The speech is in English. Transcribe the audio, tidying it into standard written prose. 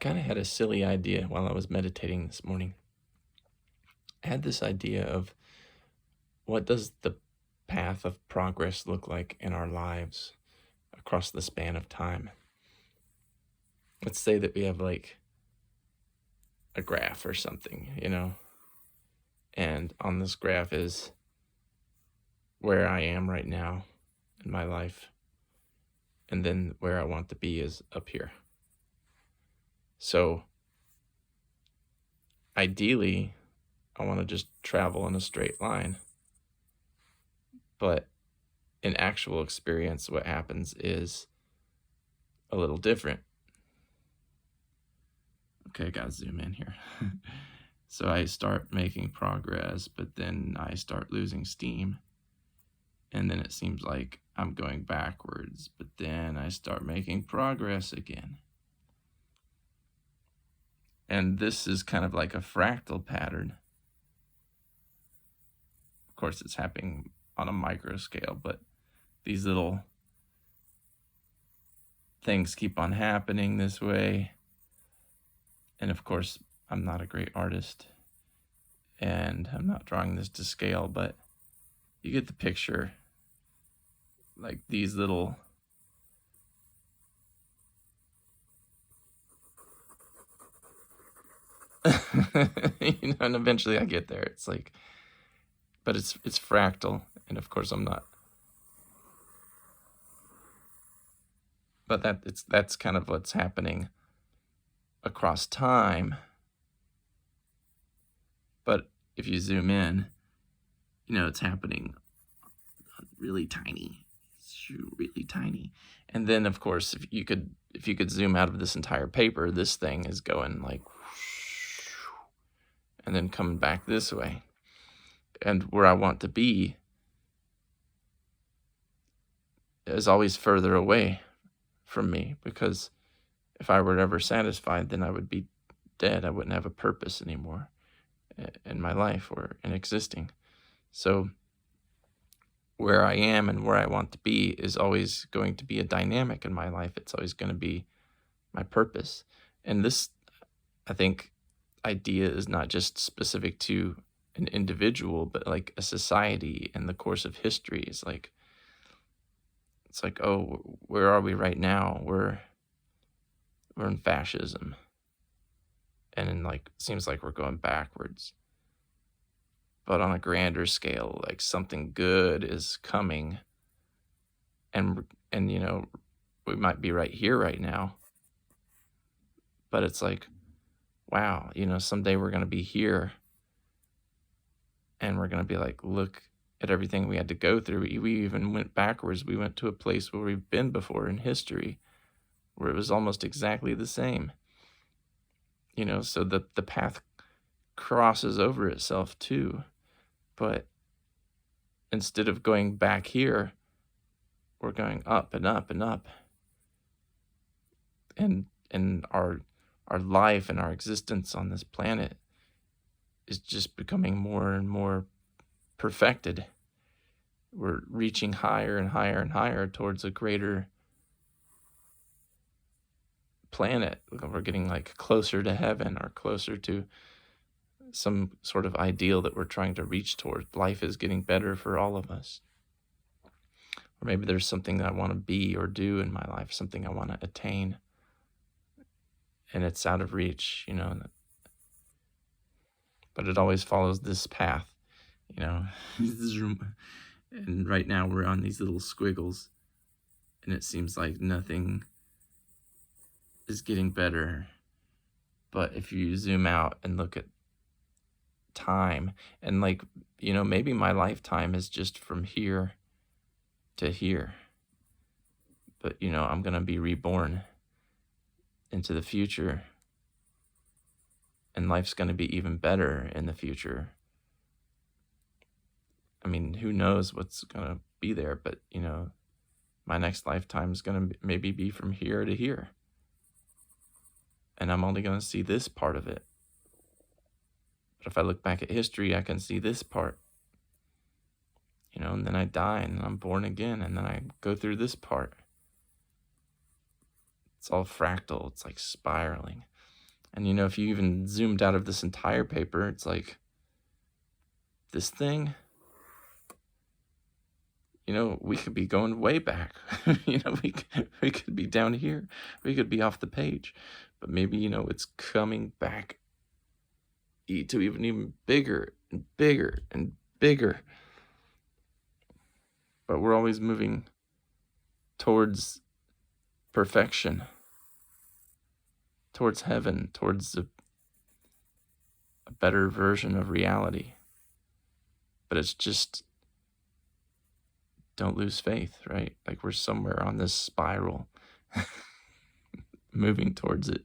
kind of had a silly idea while I was meditating this morning. I had this idea of what does the path of progress look like in our lives across the span of time? Let's say that we have like a graph or something, and on this graph is where I am right now in my life, and then where I want to be is up here. So ideally, I want to just travel in a straight line, but in actual experience, what happens is a little different. Okay, I gotta zoom in here. So I start making progress, but then I start losing steam. And then it seems like I'm going backwards, but then I start making progress again. And this is kind of like a fractal pattern. Of course, it's happening on a micro scale, but these little things keep on happening this way. And of course, I'm not a great artist and I'm not drawing this to scale, but you get the picture. Like these little and eventually I get there. It's like, but it's fractal, and of course I'm not. But that's kind of what's happening across time. But if you zoom in, it's happening really tiny. It's really tiny. And then of course if you could zoom out of this entire paper, this thing is going like and then coming back this way. And where I want to be is always further away from me, because if I were ever satisfied, then I would be dead. I wouldn't have a purpose anymore in my life or in existing. So where I am and where I want to be is always going to be a dynamic in my life. It's always going to be my purpose. And this, I think, idea is not just specific to an individual, but like a society in the course of history. It's like, oh, where are we right now? We're in fascism. And in seems like we're going backwards. But on a grander scale, like something good is coming. And we might be right here right now. But it's like, wow, someday we're going to be here. And we're going to be like, look at everything we had to go through. We even went backwards. We went to a place where we've been before in history, where it was almost exactly the same. So the path crosses over itself too. But instead of going back here, we're going up and up and up. And our life and our existence on this planet is just becoming more and more perfected. We're reaching higher and higher and higher towards a greater planet. We're getting closer to heaven or closer to some sort of ideal that we're trying to reach toward. Life is getting better for all of us. Or maybe there's something that I want to be or do in my life, something I want to attain, and it's out of reach, but it always follows this path, and right now we're on these little squiggles, and it seems like nothing is getting better. But if you zoom out and look at time, and maybe my lifetime is just from here to here, but I'm gonna be reborn into the future, and life's gonna be even better in the future. I mean, who knows what's gonna be there, but my next lifetime is gonna maybe be from here to here, and I'm only gonna see this part of it. But if I look back at history, I can see this part, and then I die and I'm born again, and then I go through this part. It's all fractal. It's like spiraling. And, if you even zoomed out of this entire paper, it's like this thing, we could be going way back. We could be down here. We could be off the page. But maybe, it's coming back to even bigger and bigger and bigger. But we're always moving towards perfection, towards heaven, towards a better version of reality. But it's just, don't lose faith, right? Like we're somewhere on this spiral moving towards it.